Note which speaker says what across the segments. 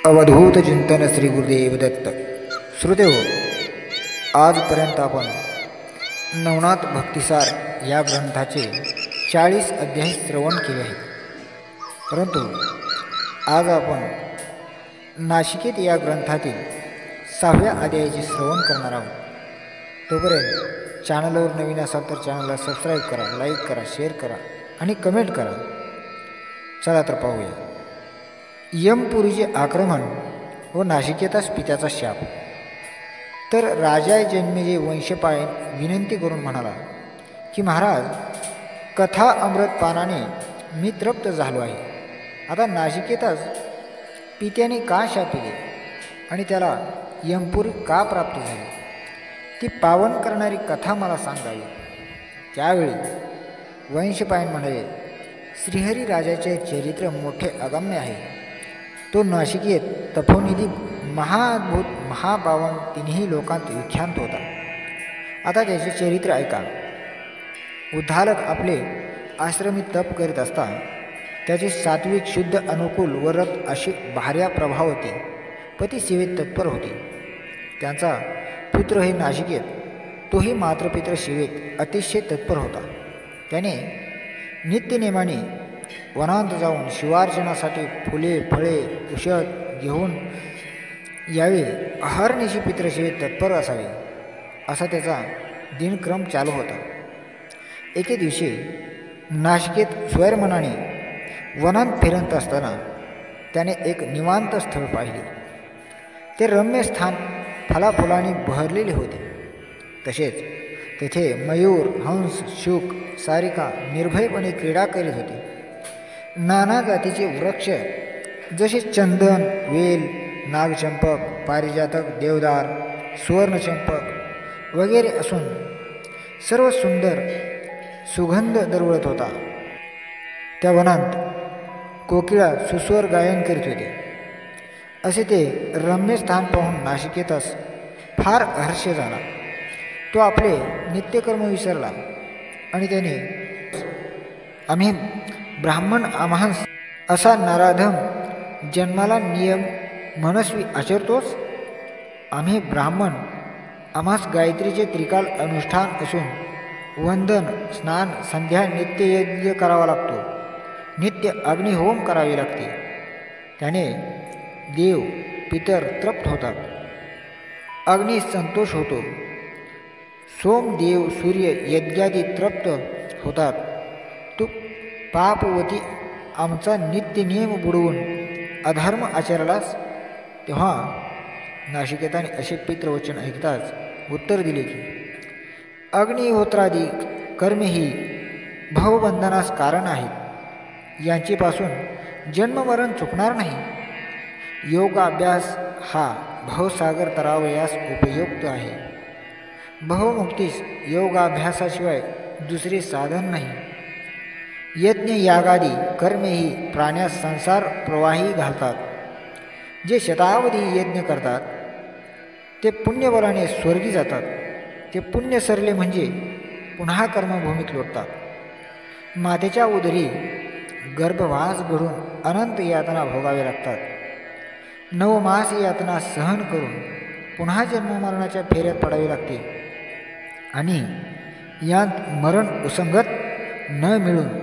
Speaker 1: अवधूत चिंतन श्री गुरुदेव दत्त. श्रोतेहो, आजपर्यंत आपण नवनाथ भक्तिसार या ग्रंथाचे 40 अध्याय श्रवण केले आहेत. परंतु आज आपण नाशिकेत या ग्रंथातील 6व्या अध्यायाचे श्रवण करणार आहोत. तोपर्यंत चॅनलवर नवीन असाल तर चॅनलला सबस्क्राईब करा, लाईक करा, शेअर करा आणि कमेंट करा. चला तर पाहूया. यमपुरीचे आक्रमण व नाशिकेतास पित्याचा शाप. तर राजा जन्मेजे वंशपायन विनंती करून म्हणाला की महाराज, कथा अमृतपानाने मी तृप्त झालो आहे. आता नाशिकेतास पित्याने का शाप दिले आणि त्याला यमपुरी का प्राप्त झाली, ती पावन करणारी कथा मला सांगावी. त्यावेळी वंशपायन म्हणाले, श्रीहरी राजाचे चरित्र मोठे अगम्य आहे. तो नाशिकेत तपोनिधी महाअद्भुत महापावन तिन्ही लोकांत विख्यात होता. आता त्याचे चरित्र ऐका. उद्धालक आपले आश्रमी तप करीत असता त्याचे सात्विक शुद्ध अनुकूल व रत अशी भार्या प्रभावती पती सेवेत तत्पर होते. त्यांचा पुत्र हे नाशिकेत, तोही मातृपित्र सेवेत अतिशय तत्पर होता. त्याने नित्यनेमाने वनांत जाऊन शिवार्चनासाठी फुले फळे औषध घेऊन यावे, अहर्निशी पितृसेवेत तत्पर असावे, असा त्याचा दिनक्रम चालू होता. एके दिवशी नाशिकेत स्वैरमनाने वनांत फिरत असताना त्याने एक निवांत स्थळ पाहिले. ते रम्य स्थान फलाफुलांनी बहरलेले होते. तसेच तेथे मयूर, हंस, शुक, सारिका निर्भयपणे क्रीडा करीत होते. नाना जातीचे वृक्ष जसे चंदन, वेल, नागचंपक, पारिजातक, देवदार, सुवर्णचंपक वगैरे असून सर्व सुंदर सुगंध दरवळत होता. त्या वनांत कोकिळा सुस्वर गायन करीत होते. असे ते रम्य स्थान पाहून नाशिकेतास फार हर्ष झाला. तो आपले नित्यकर्म विसरला आणि त्याने, आम्ही ब्राह्मण आम्हास असा नराधम जन्माला नियम मनस्वी आचरतोच. आम्ही ब्राह्मण आम्हास गायत्रीचे त्रिकाल अनुष्ठान असून वंदन, स्नान, संध्या नित्ययज्ञ करावा लागतो. नित्य अग्निहोम करावे लागते. त्याने देव पितर तृप्त होतात, अग्नी संतोष होतो, सोम, देव, सूर्य यज्ञादी तृप्त होतात. तू पापवती आमचा नित्य नियम बुडवून अधर्म आचरलास. तेव्हा नाशिकेताने असे पितृवचन ऐकताच उत्तर दिले की, अग्निहोत्रादी कर्मे ही भवबंधनास कारण आहेत. यांचेपासून जन्ममरण चुकणार नाही. योगाभ्यास हा भवसागर तरावयास उपयुक्त आहे. भवमुक्तीस योगाभ्यासाशिवाय दुसरे साधन नाही. यज्ञ यागादी कर्मे ही प्राण्यास संसार प्रवाही घालतात. जे शतावधी यज्ञ करतात ते पुण्यबलाने स्वर्गी जातात. ते पुण्य सरले म्हणजे पुन्हा कर्मभूमीत लोटतात. मातेच्या उदरी गर्भवास घडून अनंत यातना भोगावे लागतात. 9 मास यातना सहन करून पुन्हा जन्ममरणाच्या फेऱ्यात पडावे लागते. आणि यात मरण उसंगत न मिळून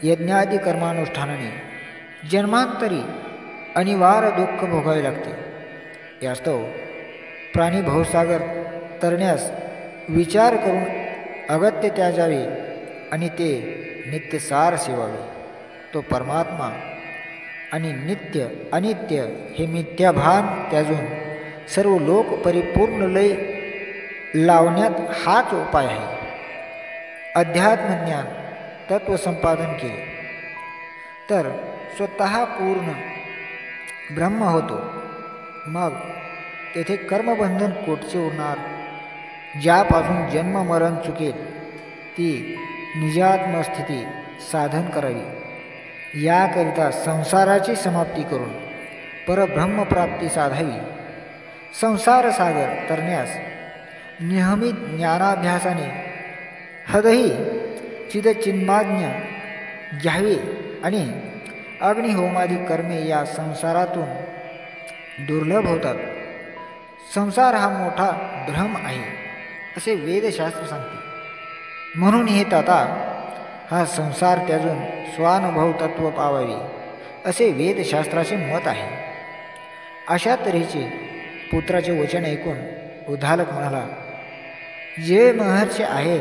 Speaker 1: यज्ञादी कर्मानुष्ठानाने जन्मांतरी अनिवार्य दुःख भोगावे लागते. यास्तव प्राणी भवसागर तरण्यास विचार करून अगत्य त्याजावे आणि ते नित्यसार सेवावे. तो परमात्मा आणि नित्य अनित्य हे मिथ्याभान त्याजून सर्व लोक परिपूर्ण लय लावण्यात हाच उपाय आहे. अध्यात्मज्ञान तत्वसंपादन केले तर स्वतः पूर्ण ब्रह्म होतो. मग तेथे कर्मबंधन कोटचे उरणार. ज्यापासून जन्म मरण चुकेल ती निजात्मस्थिती साधन करावी. याकरिता संसाराची समाप्ती करून परब्रह्मप्राप्ती साधावी. संसार सागर तरण्यास नियमित ज्ञानाभ्यासाने हदही चिदचिन्माज्ञ घ्यावे आणि अग्निहोमादी कर्मे या संसारातून दुर्लभ होतात. संसार हा मोठा भ्रम आहे असे वेदशास्त्र सांगते. म्हणून हे ताता हा संसार त्याजून स्वानुभव तत्व पावावे असे वेदशास्त्राचे मत आहे. अशा तऱ्हेचे पुत्राचे वचन ऐकून उद्दालक म्हणाला, जे महर्षी आहेत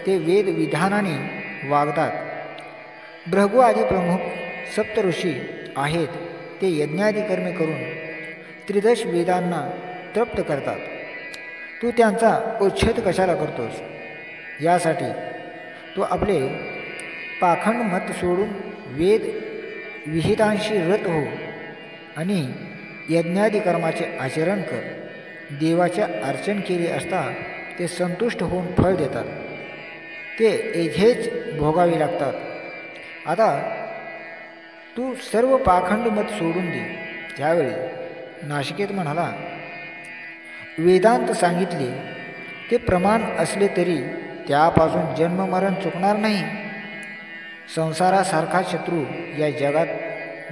Speaker 1: ते वेद विधानाने वागतात. भृगु आदी प्रमुख सप्तऋषी आहेत ते यज्ञादी कर्मे करून त्रिदश वेदांना तृप्त करतात. तू त्यांचा उच्छेद कशाला करतोस? यासाठी तू आपले पाखंड मत सोडून वेद विहितांशी रत हो आणि यज्ञादी कर्माचे आचरण कर. देवाचे अर्चन केले असता ते संतुष्ट होऊन फळ देतात. ते एघेच भोगावे लागतात. आता तू सर्व पाखंड मत सोडून दे. त्यावेळी नाशिकेत म्हणाला, वेदांत सांगितले ते प्रमाण असले तरी त्यापासून जन्ममरण चुकणार नाही. संसारासारखा शत्रू या जगात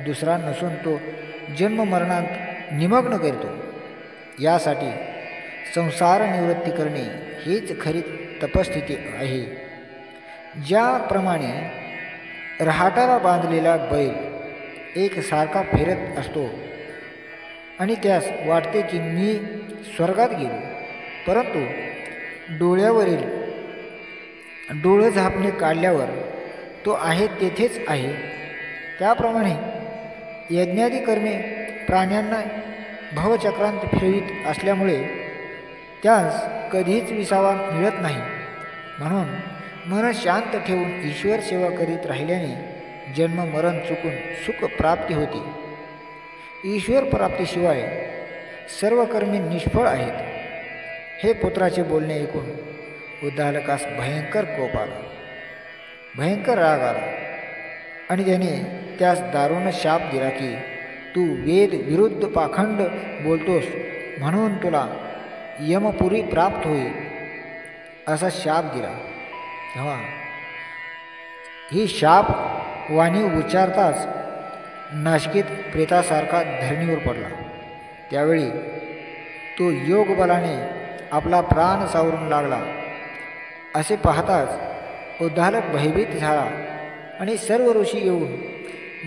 Speaker 1: दुसरा नसून तो जन्ममरणात निमग्न करतो. यासाठी संसार निवृत्ती करणे हीच खरी तपस्थिती आहे. ज्याप्रमाणे रहाटाला बांधलेला बैल एक सारखा फिरत असतो आणि त्यास वाटते की मी स्वर्गात गेलो, परंतु डोळ्यावरील डोळं झापणे काढल्यावर तो आहे तेथेच आहे, त्याप्रमाणे यज्ञादी कर्मे प्राण्यांना भवचक्रांत फिरवीत असल्यामुळे त्यास कधीच विसावा मिळत नाही. म्हणून मन शांत ठेवून ईश्वर सेवा करीत राहिल्याने जन्म मरण चुकून सुख प्राप्ती होते. ईश्वर प्राप्तीशिवाय सर्व कर्मे निष्फळ आहेत. हे पुत्राचे बोलणे ऐकून उद्दालकास भयंकर कोप आला, भयंकर राग आला आणि त्याने त्यास दारुण शाप दिला की तू वेद विरुद्ध पाखंड बोलतोस म्हणून तुला यमपुरी प्राप्त होईल असा शाप दिला. तेव्हा ही शाप वाणी उच्चारताच नाशिकेत प्रेतासारखा धरणीवर पडला. त्यावेळी तो योग बलाने आपला प्राण सावरून लागला. असे पाहताच उद्दालक भयभीत झाला आणि सर्व ऋषी येऊन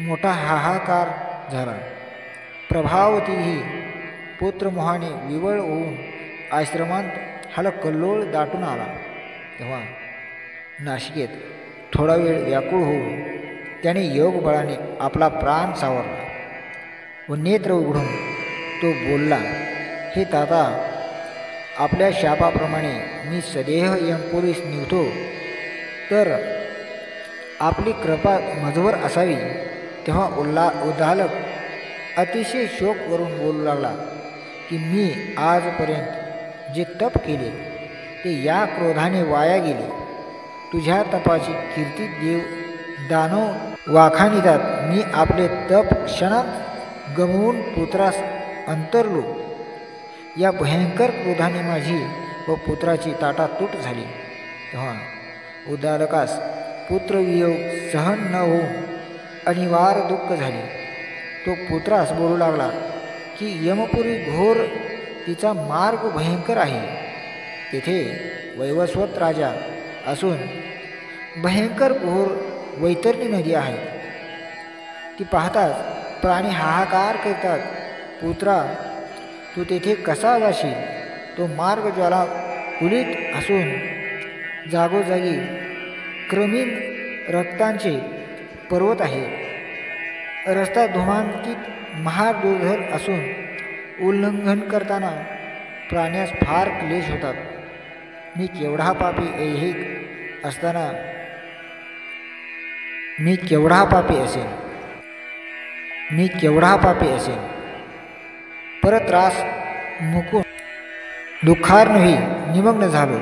Speaker 1: मोठा हाहाकार झाला. प्रभावतीही पुत्रमोहाने विवळ होऊन आश्रमांत हलकल्लोळ दाटून आला. तेव्हा नाशिकेत थोडा वेळ व्याकुळ होऊन त्याने योग बळाने आपला प्राण सावरला व नेत्र उघडून तो बोलला, हे ताता, आपल्या शापाप्रमाणे मी सदेह यमपुरीस निघतो तर आपली कृपा मजवर असावी. तेव्हा उद्दालक अतिशय शोक करून बोलू लागला की मी आजपर्यंत जे तप केले ते या क्रोधाने वाया गेले. तुझ्या तपाची कीर्ती देव दानव वाखाणितात. मी आपले तप क्षणात गमवून पुत्रास अंतरलो. या भयंकर क्रोधाने माझी व पुत्राची ताटातूट झाली. तेव्हा उद्दालकास पुत्रवियोग सहन न होऊन अनिवार्य दुःख झाले. तो पुत्रास बोलू लागला की यमपुरी घोर, तिचा मार्ग भयंकर आहे. तेथे वैवस्वत राजा असून भयंकर घोर वैतरणी नदी आहे. ती पाहताच प्राणी हाहाकार करतात. पुत्रा, तू तेथे कसा जाशील? तो मार्ग ज्वाला कुलीत असून जागोजागी क्रमीन रक्तांचे पर्वत आहे. रस्ता धुमांकित महादुर्धर असून उल्लंघन करताना प्राण्यास फार क्लेश होतात. मी केवढा पापी ऐहिक असताना मी केवढा पापी असेल. परत्रास मुकून दुःखार्णवी निमग्न झालो.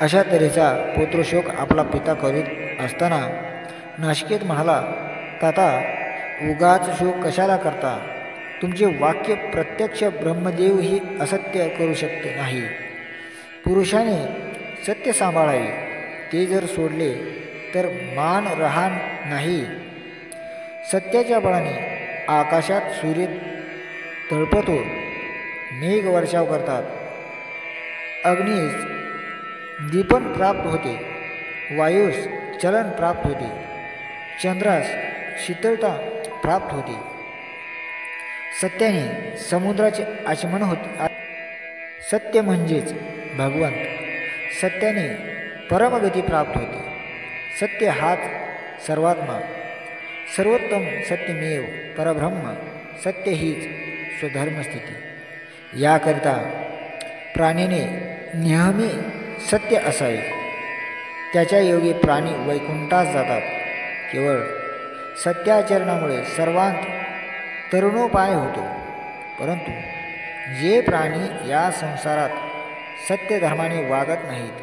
Speaker 1: अशा तऱ्हेचा पुत्रशोक आपला पिता करीत असताना नाशिकेत म्हणाला, ताता, उगाच शोक कशाला करता? तुमचे वाक्य प्रत्यक्ष ब्रह्मदेवही असत्य करू शकते नाही. पुरुषाने सत्य सांभाळावे. ते जर सोडले तर मान राहणार नाही. सत्याच्या बळाने आकाशात सूर्य तळपतो, मेघ वर्षाव करतात, अग्नीस दीपन प्राप्त होते, वायूस चलन प्राप्त होते, चंद्रास शीतलता प्राप्त होते, सत्याने समुद्राचे आचमन होते. सत्य म्हणजेच भगवंत. सत्याने परमगती प्राप्त होते. सत्य हाच सर्वात्मा, सर्वोत्तम सत्यमेव परब्रह्म. सत्य हीच स्वधर्मस्थिती. याकरिता प्राणीने नेहमी सत्य असावे. त्याच्या योगी प्राणी वैकुंठास जातात. केवळ सत्याचरणामुळे सर्वांत तरुणोपाय होतो. परंतु जे प्राणी या संसारात सत्यधर्माने वागत नाहीत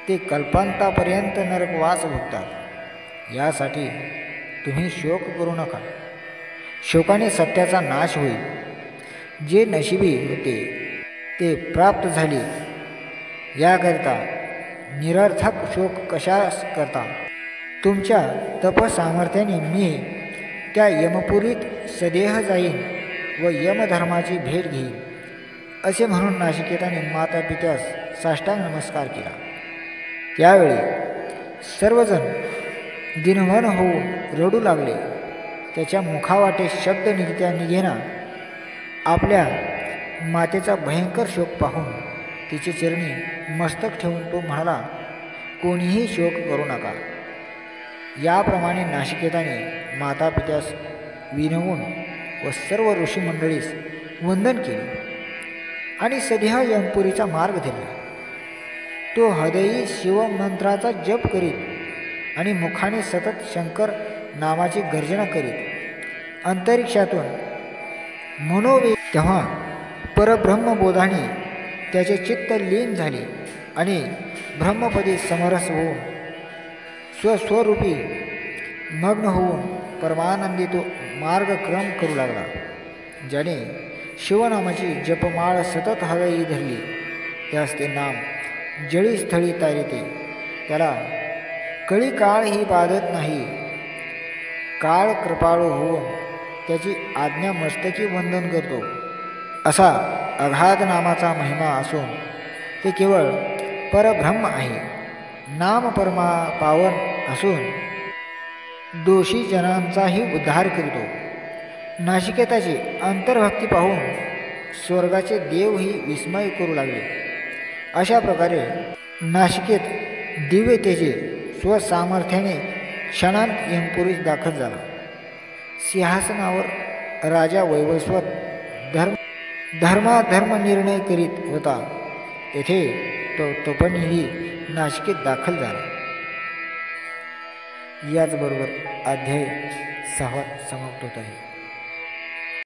Speaker 1: ते कल्पांतापर्यंत नरकवास भोगतात. यासाठी तुम्ही शोक करू नका. शोकाने सत्याचा नाश होईल. जे नशिबी होते ते प्राप्त झाले. याकरिता निरर्थक शोक कशास करता. तुमच्या तपसामर्थ्याने मी त्या यमपुरीत सदेह जाईन व यमधर्माची भेट घेईन असे म्हणून नाचिकेताने माता पित्यास साष्टांग नमस्कार केला. त्यावेळी सर्वजण दिनभर होऊन रडू लागले. त्याच्या मुखावाटे शब्द निघेना. आपल्या मातेचा भयंकर शोक पाहून तिचे चरणी मस्तक ठेवून तो म्हणाला, कोणीही शोक करू नका. याप्रमाणे नाशिकेताने माता पित्यास विनवून व सर्व ऋषीमंडळीस वंदन केले आणि सदेह यमपुरीचा मार्ग धरला. तो हृदयी शिवमंत्राचा जप करीत आणि मुखाने सतत शंकर नामाची गर्जना करीत अंतरिक्षातून मनोवेग. तेव्हा परब्रह्मबोधाने त्याचे चित्त लीन झाले आणि ब्रह्मपदी समरस होऊन स्वस्वरूपी मग्न होऊन परमानंदी तो मार्गक्रम करू लागला. ज्याने शिवनामाची जपमाळ सतत हृदयी धरली त्यास ते नाम जळी स्थळी तारिते. त्याला कळी काळ ही बाधत नाही. काळ कृपाळू होऊन त्याची आज्ञा मस्तकी वंदन करतो. असा अगाध नामाचा महिमा असून ते केवळ परब्रह्म आहे. नाम परमा पावन असून दोषी जनांचाही उद्धार करीतो. नाशिकेताची अंतर्भक्ती पाहून स्वर्गाचे देवही विस्मय करू लागले. अशा प्रकारे नाशिकेत दिव्य तेजे स्वसामर्थ्याने क्षणांत यमपुरीस दाखल झाला. सिंहासनावर राजा वैवस्वत धर्माधर्म निर्णय करीत होता. तेथे तो तोपणीही नाशिकेत दाखल झाला. याचबरोबर अध्याय 6 समाप्त होत आहे.